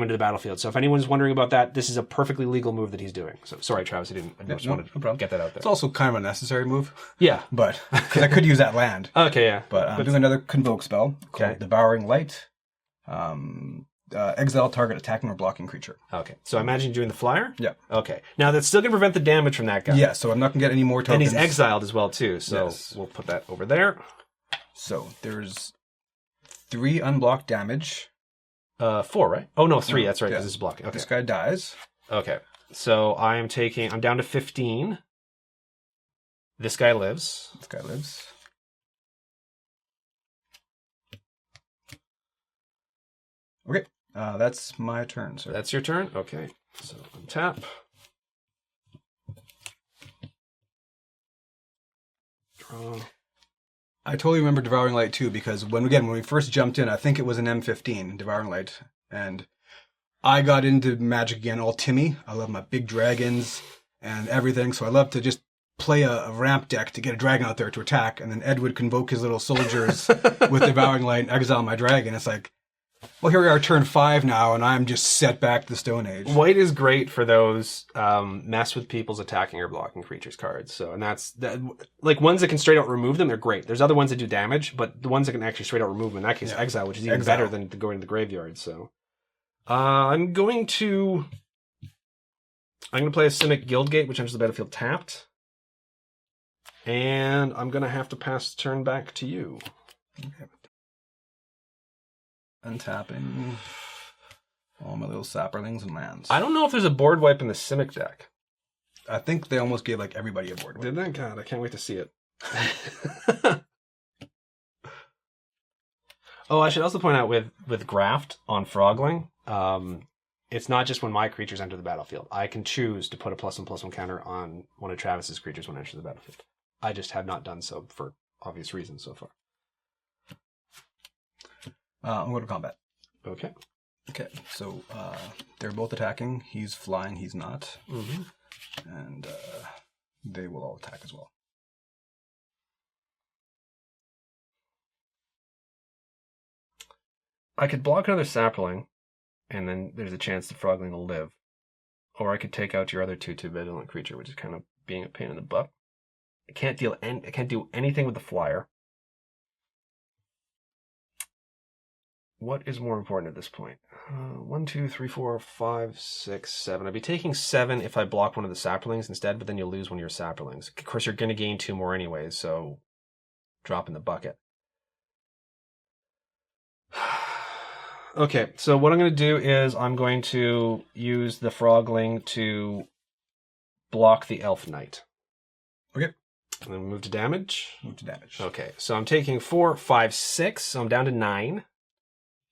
S1: into the battlefield. So if anyone's wondering about that, this is a perfectly legal move that heast doing. So sorry, Travis, I just wanted to get that out there.
S2: It's also kind of a necessary move.
S1: Yeah.
S2: But, because I could use that land.
S1: Okay, yeah.
S2: But I'm doing another Convoke spell called Devouring Light. Exile target attacking or blocking creature.
S1: Okay. So I imagine you're doing the flyer?
S2: Yeah.
S1: Okay. Now that's still going to prevent the damage from that guy.
S2: Yeah, so I'm not going to get any more tokens.
S1: And he's exiled as well, too. So
S2: yes.
S1: We'll put that over there.
S2: So there's 3 unblocked damage.
S1: 4, right? Oh, no, 3. That's right, because it's blocking. Okay.
S2: This guy dies.
S1: Okay. So I'm down to 15. This guy lives.
S2: This guy lives. Okay. That's my turn, sir.
S1: That's your turn? Okay. So untap. Draw.
S2: I totally remember Devouring Light too, because when we first jumped in, I think it was an M15, Devouring Light, and I got into Magic again, all Timmy. I love my big dragons and everything, so I love to just play a ramp deck to get a dragon out there to attack, and then Ed would convoke his little soldiers with Devouring Light and exile my dragon. It's like, well, here we are, turn 5 now, and I'm just set back to the Stone Age.
S1: White is great for those mess with people's attacking or blocking creatures cards. So, and that's like ones that can straight out remove them. They're great. There's other ones that do damage, but the ones that can actually straight out remove them, in that case, exile, which is even better than going to the graveyard. So, I'm going to play a Simic Guildgate, which enters the battlefield tapped, and I'm going to have to pass the turn back to you.
S2: Okay. Untapping all my little sapperlings and lands.
S1: I don't know if there's a board wipe in the Simic deck.
S2: I think they almost gave like everybody a board wipe.
S1: Did they? God, I can't wait to see it. Oh, I should also point out with Graft on Frogling, it's not just when my creatures enter the battlefield. I can choose to put a +1/+1 counter on one of Travis's creatures when it enters the battlefield. I just have not done so for obvious reasons so far.
S2: I'm going to combat.
S1: Okay.
S2: Okay, so they're both attacking. He's flying, he's not.
S1: Mm-hmm.
S2: And they will all attack as well.
S1: I could block another sapling, and then there's a chance the Frogling will live. Or I could take out your other 2/2 vigilant creature, which is kind of being a pain in the butt. I can't do anything with the flyer. What is more important at this point? 1, 2, 3, 4, 5, 6, 7. I'd be taking 7 if I block one of the saplings instead, but then you'll lose one of your saplings. Of course, you're going to gain 2 more anyways, so drop in the bucket. Okay, so what I'm going to do is I'm going to use the Frogling to block the Elf Knight.
S2: Okay.
S1: And then move to damage.
S2: Move to damage.
S1: Okay, so I'm taking 4, 5, 6, so I'm down to 9.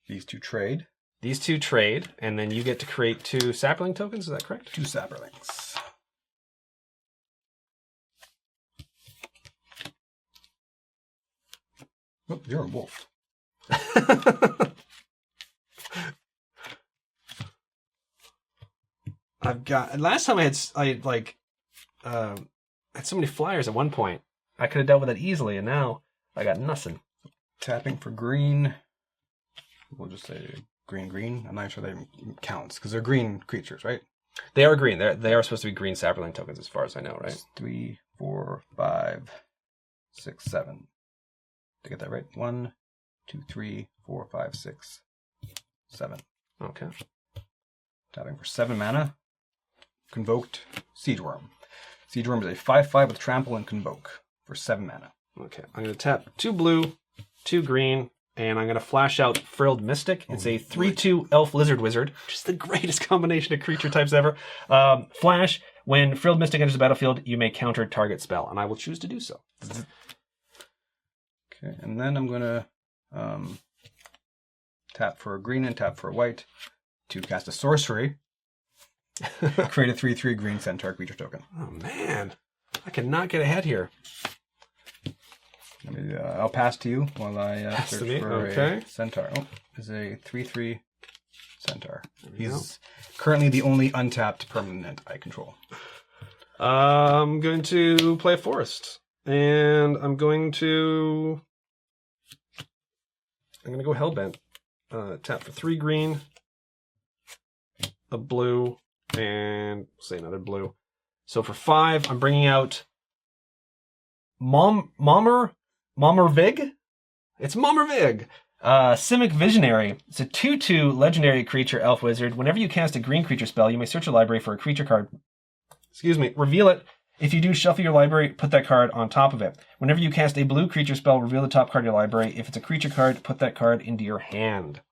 S2: These two trade.
S1: These two trade, and then you get to create 2 sapling tokens, is that correct?
S2: 2 saplings. Oh, you're a wolf.
S1: I've got. Last time I had so many flyers at one point. I could have dealt with that easily, and now I got nothing.
S2: Tapping for green. We'll just say green. I'm not sure that counts because they're green creatures, right?
S1: They are green. They are supposed to be green sapling tokens, as far as I know, right?
S2: 3, 4, 5, 6, 7. Did I get that right? 1, 2, 3, 4, 5, 6, 7.
S1: Okay.
S2: Tapping for 7 mana. Convoked Siege Worm. Siege Worm is a 5/5 with trample and convoke for 7 mana.
S1: Okay. I'm going to tap 2 blue, 2 green, and I'm going to flash out Frilled Mystic. It's a 3/2 Elf Lizard Wizard, which is the greatest combination of creature types ever. Flash, when Frilled Mystic enters the battlefield, you may counter target spell, and I will choose to do so.
S2: Okay, and then I'm going to tap for a green and tap for a white to cast a sorcery. Create a 3/3 green centaur creature token.
S1: Oh, man. I cannot get ahead here.
S2: I'll pass to you while I
S1: Pass
S2: search
S1: to me?
S2: for
S1: Okay.
S2: a centaur. Oh, is a 3/3 centaur. He's currently the only untapped permanent I control.
S1: I'm going to play a forest. And I'm going to go Hellbent. Tap for 3 green, a blue, and say another blue. So for 5, I'm bringing out Mommervig? It's Mommervig! Simic Visionary. It's a 2/2 legendary creature elf wizard. Whenever you cast a green creature spell, you may search your library for a creature card. Reveal it. If you do, shuffle your library, put that card on top of it. Whenever you cast a blue creature spell, reveal the top card of your library. If it's a creature card, put that card into your hand.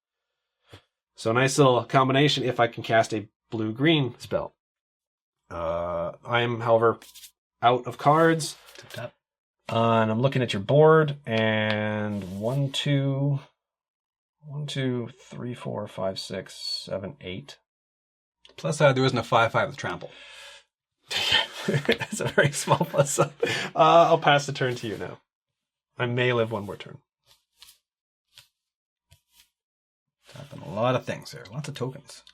S1: So a nice little combination if I can cast a blue-green spell. I am, however, out of cards. And I'm looking at your board, and 1, 2, 3, 4, 5, 6, 7, 8.
S2: Plus side, there isn't a 5/5 with trample.
S1: It's a very small plus side. I'll pass the turn to you now. I may live one more turn.
S2: Tapping a lot of things here. Lots of tokens.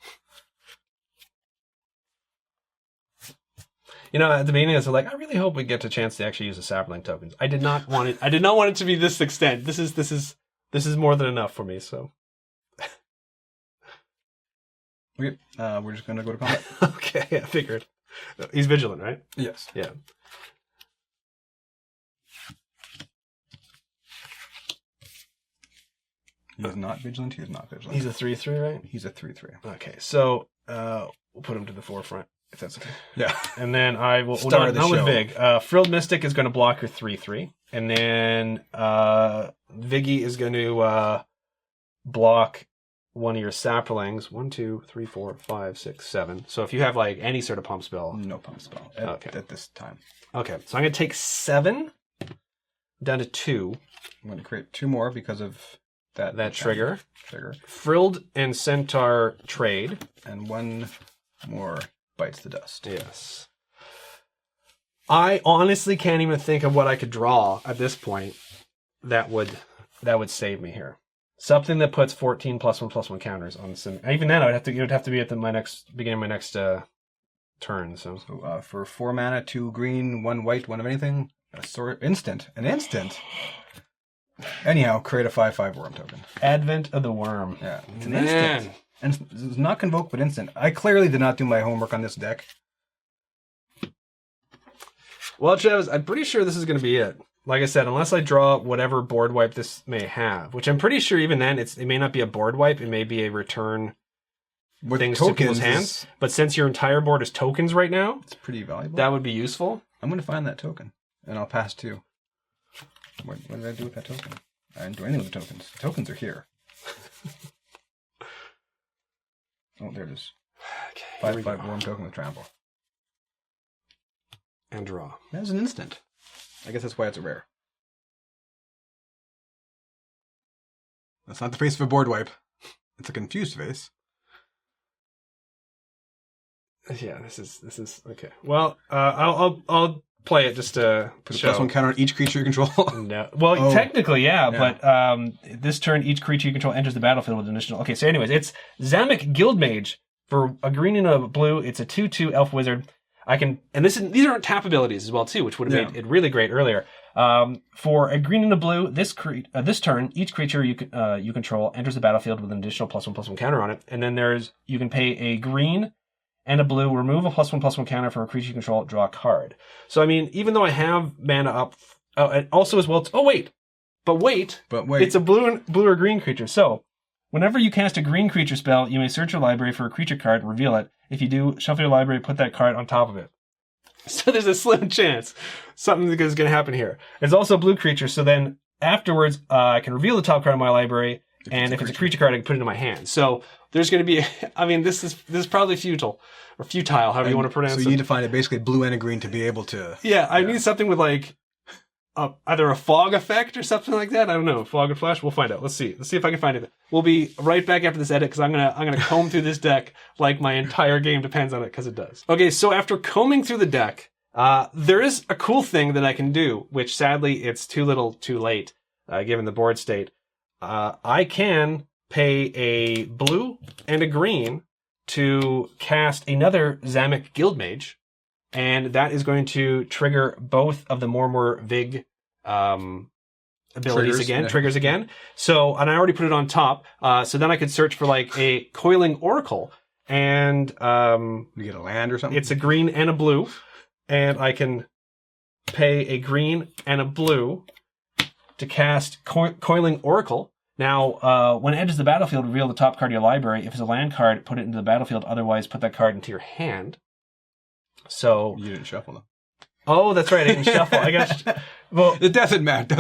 S1: You know, at the beginning, I was like, I really hope we get a chance to actually use the sapling tokens. I did not want it. I did not want it to be this extent. This is more than enough for me. So,
S2: Okay, we're just gonna go to combat.
S1: okay, I figured. He's vigilant, right?
S2: Yes.
S1: Yeah.
S2: He is not vigilant. He is not vigilant.
S1: He's a 3/3, right?
S2: He's a 3/3.
S1: Okay, so we'll put him to the forefront. If that's okay.
S2: Yeah.
S1: And then I will...
S2: Star of the
S1: not
S2: show.
S1: with Vig. Frilled Mystic is going to block your 3/3. And then Viggy is going to block one of your saplings. 1, 2, 3, 4, 5, 6, 7. So if you have like any sort of pump spell...
S2: No pump spell at this time.
S1: Okay, so I'm going to take 7 down to 2.
S2: I'm going to create 2 more because of that
S1: trigger.
S2: Trigger.
S1: Frilled and Centaur trade.
S2: And 1 more bites the dust.
S1: Yes. I honestly can't even think of what I could draw at this point that would save me here. Something that puts 14 +1/+1 counters on the sim. Even then, it would have to be at beginning of my next turn. So
S2: for 4 mana, 2 green, 1 white, 1 of anything, an instant. Anyhow, create a 5/5 worm token.
S1: Advent of the Worm.
S2: Yeah, it's an instant. And it's not convoke, but instant. I clearly did not do my homework on this deck.
S1: Well, Travis, I'm pretty sure this is going to be it. Like I said, unless I draw whatever board wipe this may have, which I'm pretty sure even then it may not be a board wipe. It may be a return
S2: With
S1: things to people's hands. But since your entire board is tokens right now,
S2: it's pretty valuable.
S1: That would be useful.
S2: I'm going to find that token, and I'll pass to you. What did I do with that token? I didn't do anything with the tokens. The tokens are here. Oh, there it is. Okay, 5/5 warm token with trample.
S1: And draw.
S2: That was an instant. I guess that's why it's a rare. That's not the face of a board wipe. It's a confused face.
S1: Yeah, this is okay. Well, I'll play it just to
S2: put a +1 counter on each creature you control.
S1: No, well, technically, yeah, but this turn each creature you control enters the battlefield with an additional. Okay, so anyways, it's Simic Guild Mage for a green and a blue. It's a 2/2 elf wizard. These aren't tap abilities as well too, which would have made it really great earlier. For a green and a blue, this turn, each creature you control enters the battlefield with an additional +1/+1 counter on it, and then you can pay a green and a blue, remove a +1/+1 counter from a creature you control, draw a card. So I mean, even though I have mana up, and also as well. Wait, it's a blue or green creature. So whenever you cast a green creature spell, you may search your library for a creature card and reveal it. If you do, shuffle your library, put that card on top of it. So there's a slim chance something is going to happen here. It's also a blue creature, so then afterwards I can reveal the top card of my library, and if it's a creature card, I can put it in my hand. So there's going to be, this is probably futile, however you want to pronounce it.
S2: So you need to find basically blue and a green to be able to...
S1: Yeah, I need something with like either a fog effect or something like that. I don't know. Fog and flash. We'll find out. Let's see if I can find it. We'll be right back after this edit because I'm gonna comb through this deck like my entire game depends on it, because it does. Okay, so after combing through the deck, there is a cool thing that I can do, which sadly it's too little, too late, given the board state. I can pay a blue and a green to cast another Simic Guild Mage. And that is going to trigger both of the more Vig abilities triggers again. So, and I already put it on top. So then I could search for like a Coiling Oracle, and
S2: you get a land or something.
S1: It's a green and a blue, and I can pay a green and a blue to cast Coiling Oracle. Now, when it enters the battlefield, reveal the top card of your library. If it's a land card, put it into the battlefield. Otherwise, put that card into your hand. So
S2: you didn't shuffle them.
S1: Oh, that's right. I didn't shuffle. I guess. Well,
S2: it doesn't matter.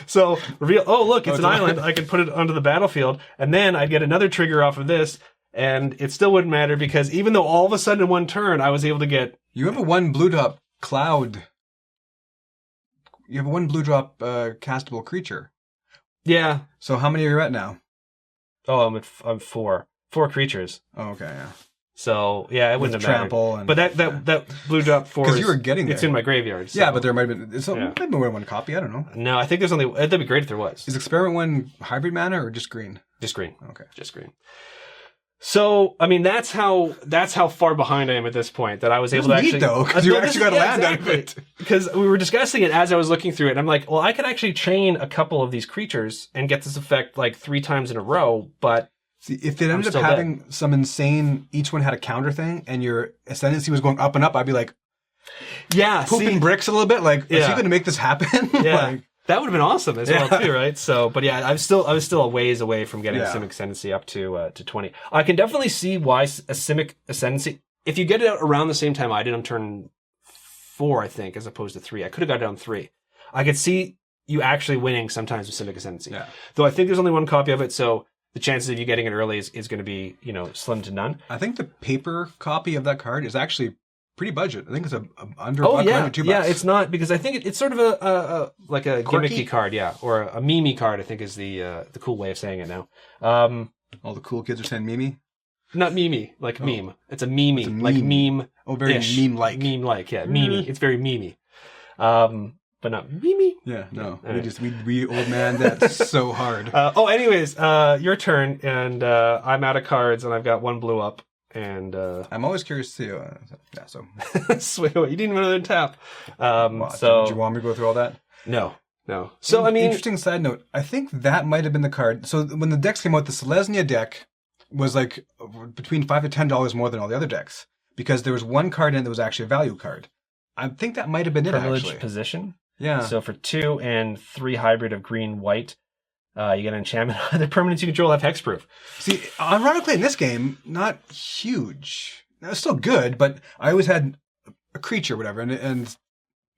S1: So reveal. Oh, look, it's an island. I can put it onto the battlefield, and then I get another trigger off of this, and it still wouldn't matter because even though all of a sudden in one turn I was able to get.
S2: You have a 1 blue drop cloud. You have a 1 blue drop castable creature.
S1: Yeah.
S2: So how many are you at now?
S1: Oh, I'm 4 creatures.
S2: Oh, okay, yeah.
S1: So yeah, it wouldn't have mattered. But that blue drop 4
S2: because you were getting there.
S1: It's in my graveyard. So.
S2: Yeah, but there might have been maybe more than 1 copy. I don't know.
S1: No, I think there's only. That'd be great if there was.
S2: Is Experiment 1 hybrid mana or just green?
S1: Just green.
S2: Okay,
S1: just green. So I mean, that's how far behind I am at this point. That I was able to actually.
S2: Though, because you actually got a land out of it.
S1: Because we were discussing it as I was looking through it, and I'm like, well, I could actually chain a couple of these creatures and get this effect like 3 times in a row, but.
S2: See, if it ended up having some insane, each one had a counter thing, and your ascendancy was going up and up, I'd be like,
S1: yeah,
S2: pooping bricks a little bit. Like, is he going to make this happen?
S1: Yeah, that would have been awesome as well too, right? So, but yeah, I was still a ways away from getting Simic Ascendancy up to 20. I can definitely see why a Simic Ascendancy, if you get it out around the same time I did on turn 4, I think, as opposed to 3. I could have got it on 3. I could see you actually winning sometimes with Simic Ascendancy. Yeah. Though I think there's only 1 copy of it, so the chances of you getting it early is going to be, slim to none.
S2: I think the paper copy of that card is actually pretty budget. I think it's under $1, under $2.
S1: Yeah, it's not, because I think it's sort of a gimmicky card, or a meme card, I think is the cool way of saying it now.
S2: All the cool kids are saying meme?
S1: Not meme, like meme. It's a meme, like meme.
S2: Oh, very meme-like.
S1: Meme-like, yeah, meme. It's very meme. But not meme.
S2: Yeah, no. We old man that so hard.
S1: Anyways, your turn, and I'm out of cards, and I've got 1 blue up, and
S2: I'm always curious to see. So
S1: Sweet, you didn't even another tap.
S2: So did you want me to go through all that?
S1: No. So I mean,
S2: interesting side note. I think that might have been the card. So when the decks came out, the Selesnya deck was like between $5 to $10 more than all the other decks because there was 1 card in it that was actually a value card. I think that might have been it,
S3: privileged
S2: actually.
S3: position.
S2: Yeah.
S3: So for 2 and 3 hybrid of green white, you get an enchantment. The permanents you control have hexproof.
S2: See, ironically, in this game, not huge. It's still good, but I always had a creature, whatever, and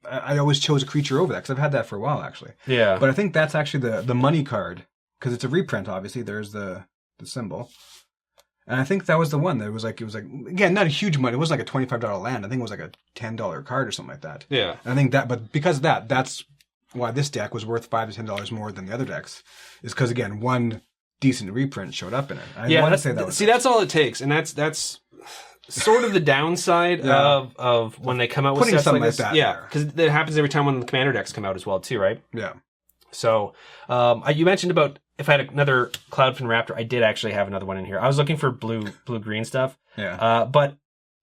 S2: I always chose a creature over that because I've had that for a while, actually.
S3: Yeah.
S2: But I think that's actually the money card because it's a reprint. Obviously, there's the symbol, and I think that was the one that it was like again not a huge money. It wasn't like a $25 land. I think it was like a $10 card or something like that.
S1: Yeah.
S2: And I think that, but because of that, that's why this deck was worth $5 to $10 more than the other decks. Is because again, one decent reprint showed up in it. I want to say that.
S1: That's all it takes, and that's sort of the downside of when they come out with
S2: putting
S1: sets
S2: something
S1: like this.
S2: that.
S1: Yeah, because that happens every time when the commander decks come out as well, too, right?
S2: Yeah.
S1: So you mentioned about if I had another Cloudfin Raptor, I did actually have another one in here. I was looking for blue-green stuff.
S2: Yeah.
S1: But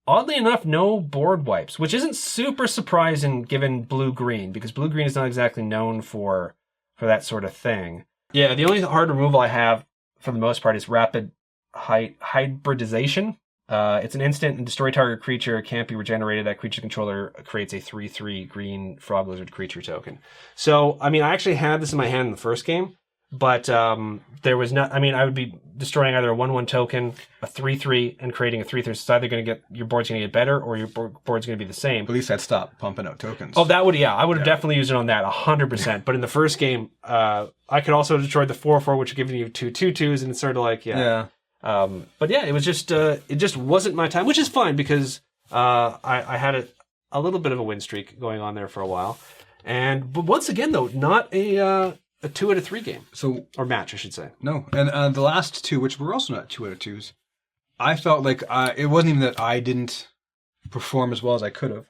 S1: oddly enough, no board wipes, which isn't super surprising given blue-green, because blue-green is not exactly known for that sort of thing. Yeah, the only hard removal I have, for the most part, is rapid hybridization. It's an instant and destroy target creature. It can't be regenerated. That creature controller creates a 3/3 green frog lizard creature token. So, I mean, I actually had this in my hand in the first game, but there was not. I mean, I would be destroying either a 1/1 token, a 3/3, and creating a 3/3. So it's either going to get your board's going to get better, or your board's going to be the same.
S2: At least I'd stop pumping out tokens.
S1: Oh, that would I would have definitely used it on that 100%. But in the first game, I could also destroy the 4/4, which would give you 2 2/2s, and it's sort of like but yeah, it was just it just wasn't my time, which is fine because I had a little bit of a win streak going on there for a while, but once again though, not a 2 out of 3 game, or match I should say.
S2: No, and the last 2, which were also not 2 out of 2s, I felt like it wasn't even that I didn't perform as well as I could have,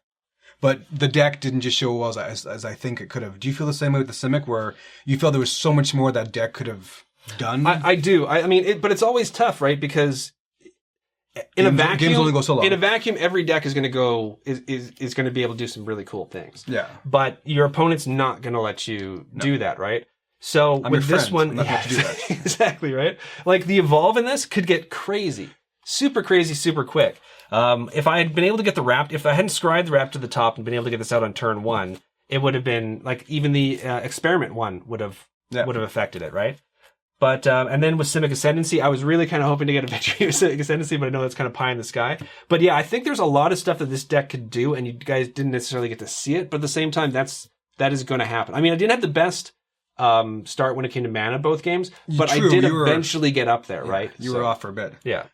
S2: but the deck didn't just show well as I think it could have. Do you feel the same way with the Simic, where you felt there was so much more that deck could have done?
S1: I do. I mean, but it's always tough, right? Because in a vacuum,
S2: games only go so long.
S1: In a vacuum, every deck is going to go is going to be able to do some really cool things.
S2: Yeah.
S1: But your opponent's not going to let you do that, right? So
S2: I'm
S1: with
S2: your
S1: this
S2: friend.
S1: one,
S2: I'm not going to do that.
S1: exactly right. Like the evolve in this could get crazy, super crazy, super quick. If I had been able to get if I hadn't scribed the Raptor to the top and been able to get this out on turn 1, it would have been like even the experiment one would have affected it, right? But, and then with Simic Ascendancy, I was really kind of hoping to get a victory with Simic Ascendancy, but I know that's kind of pie in the sky. But yeah, I think there's a lot of stuff that this deck could do, and you guys didn't necessarily get to see it, but at the same time, that is going to happen. I mean, I didn't have the best start when it came to mana both games, but I did eventually get up there, right?
S2: You were off for a bit.
S1: Yeah.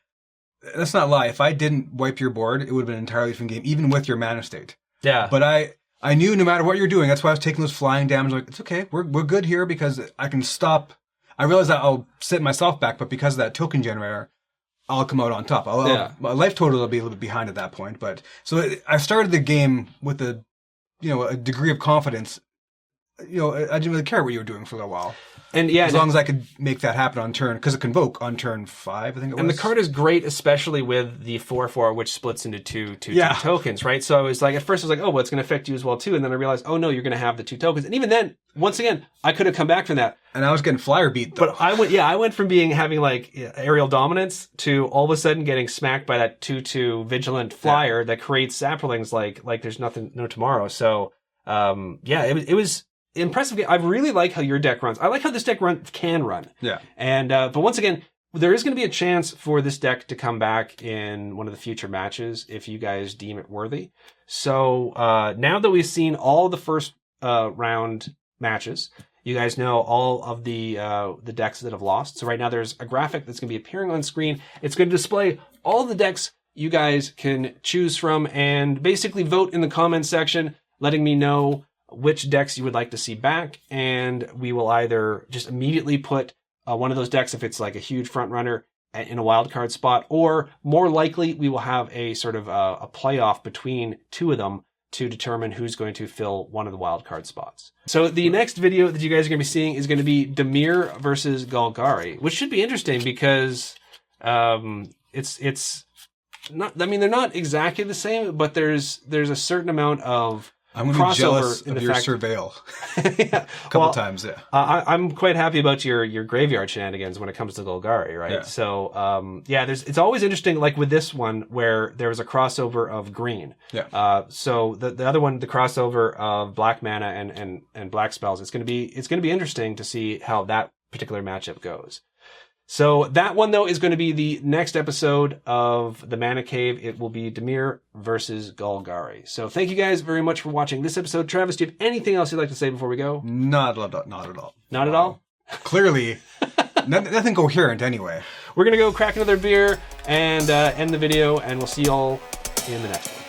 S2: Let's not lie. If I didn't wipe your board, it would have been an entirely different game, even with your mana state.
S1: Yeah.
S2: But I knew no matter what you're doing, that's why I was taking those flying damage. Like, it's okay. We're good here because I can stop. I realize that I'll set myself back, but because of that token generator, I'll come out on top. My life total will be a little bit behind at that point. But so I started the game with a degree of confidence. I didn't really care what you were doing for a little while.
S1: And yeah,
S2: as long as I could make that happen on turn, because it can Convoke on turn 5, I think it was.
S1: And the card is great, especially with the 4/4, which splits into two tokens, right? So I was like, at first I was like, oh, well, it's going to affect you as well too. And then I realized, oh no, you're going to have the 2 tokens. And even then, once again, I could have come back from that.
S2: And I was getting flyer beat though.
S1: But I went from having like aerial dominance to all of a sudden getting smacked by that 2/2 vigilant flyer that creates saplings like there's no tomorrow. So it was impressive. I really like how your deck runs. I like how this deck can run.
S2: Yeah.
S1: And but once again, there is going to be a chance for this deck to come back in one of the future matches if you guys deem it worthy. So now that we've seen all the first round matches, you guys know all of the decks that have lost. So right now there's a graphic that's going to be appearing on screen. It's going to display all the decks you guys can choose from and basically vote in the comments section, letting me know which decks you would like to see back, and we will either just immediately put one of those decks, if it's like a huge front runner, in a wildcard spot, or more likely we will have a sort of a playoff between 2 of them to determine who's going to fill one of the wildcard spots. So the next video that you guys are going to be seeing is going to be Dimir versus Golgari, which should be interesting because it's not. I mean, they're not exactly the same, but there's a certain amount of
S2: I'm going to be jealous
S1: in
S2: of
S1: the
S2: your
S1: fact-
S2: surveil
S1: Yeah.
S2: a couple
S1: Well,
S2: times. Yeah.
S1: I'm quite happy about your graveyard shenanigans when it comes to Golgari, right?
S2: Yeah.
S1: So, it's always interesting, like with this one, where there was a crossover of green.
S2: Yeah.
S1: So the other one, the crossover of black mana and black spells, it's going to be interesting to see how that particular matchup goes. So that one, though, is going to be the next episode of the Mana Cave. It will be Dimir versus Golgari. So thank you guys very much for watching this episode. Travis, do you have anything else you'd like to say before we go?
S2: Not at all.
S1: Not at all?
S2: Clearly, nothing coherent anyway.
S1: We're going to go crack another beer and end the video, and we'll see you all in the next one.